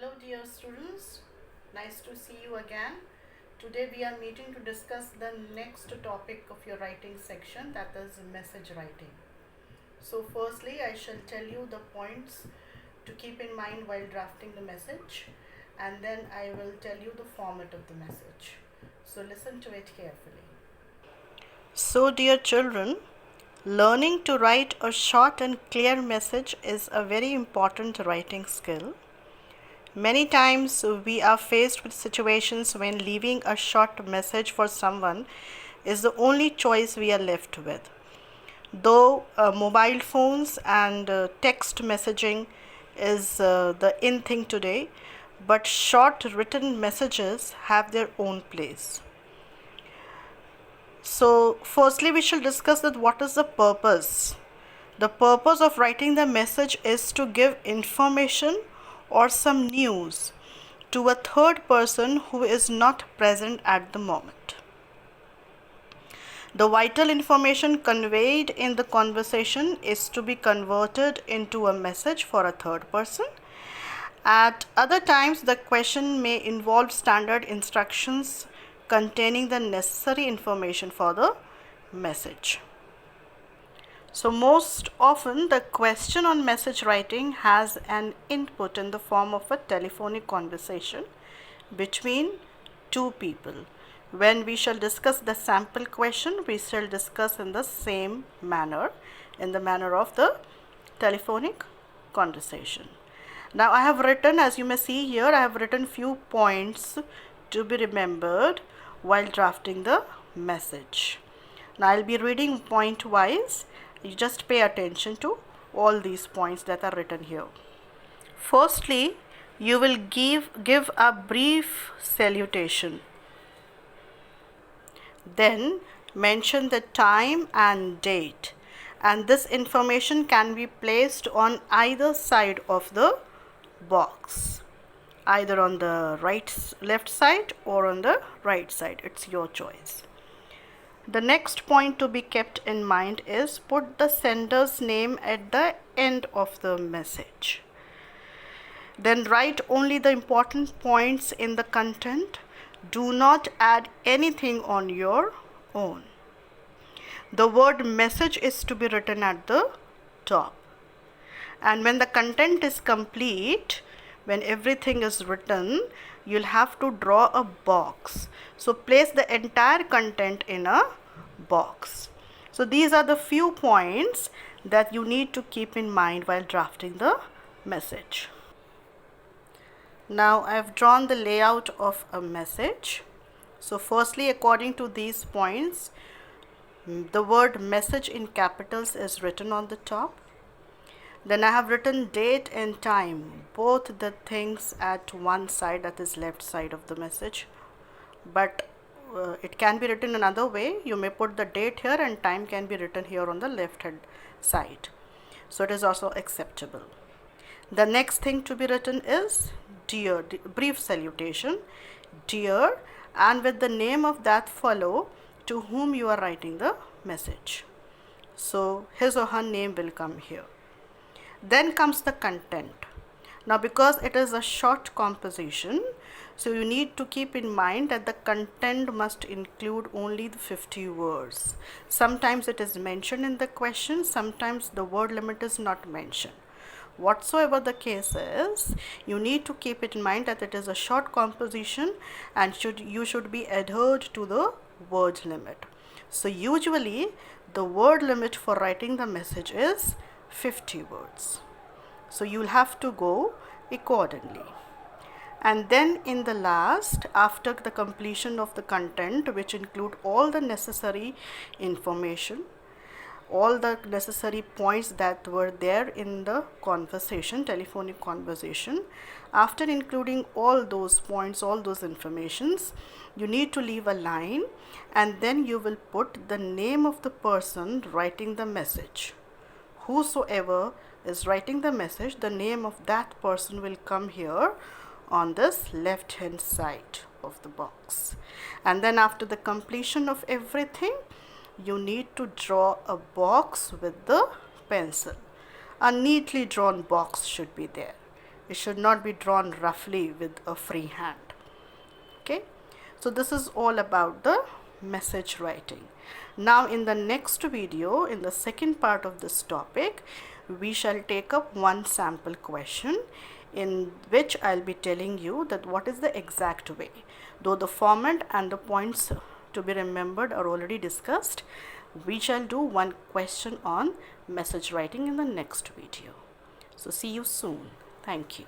Hello dear students, nice to see you again. Today we are meeting to discuss the next topic of your writing section, that is message writing. So firstly I shall tell you the points to keep in mind while drafting the message, and then I will tell you the format of the message. So listen to it carefully. So dear children, learning to write a short and clear message is a very important writing skill. Many times we are faced with situations when leaving a short message for someone is the only choice we are left with. Though mobile phones and text messaging is the in thing today, but short written messages have their own place. So, firstly, we shall discuss that what is the purpose. The purpose of writing the message is to give information or some news to a third person who is not present at the moment. The vital information conveyed in the conversation is to be converted into a message for a third person. At other times, the question may involve standard instructions containing the necessary information for the message. So most often the question on message writing has an input in the form of a telephonic conversation between two people. When we shall discuss the sample question, we shall discuss in the same manner, in the manner of the telephonic conversation. Now I have written, as you may see here, I have written few points to be remembered while drafting the message. Now I'll be reading point wise. You just pay attention to all these points that are written here. Firstly, you will give a brief salutation. Then mention the time and date, and this information can be placed on either side of the box, either on the left side or on the right side. It's your choice. The next point to be kept in mind is put the sender's name at the end of the message. Then write only the important points in the content. Do not add anything on your own. The word message is to be written at the top. And when the content is complete, when everything is written, you'll have to draw a box. So place the entire content in a box. So these are the few points that you need to keep in mind while drafting the message. Now I've drawn the layout of a message. So firstly, according to these points, the word message in capitals is written on the top. Then I have written date and time, both the things at one side, that is left side of the message. But it can be written another way. You may put the date here and time can be written here on the left hand side. So it is also acceptable. The next thing to be written is dear, brief salutation, dear, and with the name of that fellow to whom you are writing the message. So his or her name will come here. Then comes the content. Now because it is a short composition, so you need to keep in mind that the content must include only the 50 words. Sometimes it is mentioned in the question, sometimes the word limit is not mentioned. Whatsoever the case is, you need to keep it in mind that it is a short composition and you should be adhered to the word limit. So usually the word limit for writing the message is 50 words. So you'll have to go accordingly. And then in the last, after the completion of the content, which include all the necessary information, all the necessary points that were there in the conversation, telephonic conversation, after including all those points, all those informations, you need to leave a line, and then you will put the name of the person writing the message. Whosoever is writing the message, the name of that person will come here on this left hand side of the box. And then after the completion of everything, you need to draw a box with the pencil. A neatly drawn box should be there. It should not be drawn roughly with a free hand. Okay, so this is all about the message writing. Now in the next video, in the second part of this topic, we shall take up one sample question in which I'll be telling you that what is the exact way. Though the format and the points to be remembered are already discussed, we shall do one question on message writing in the next video. So see you soon. Thank you.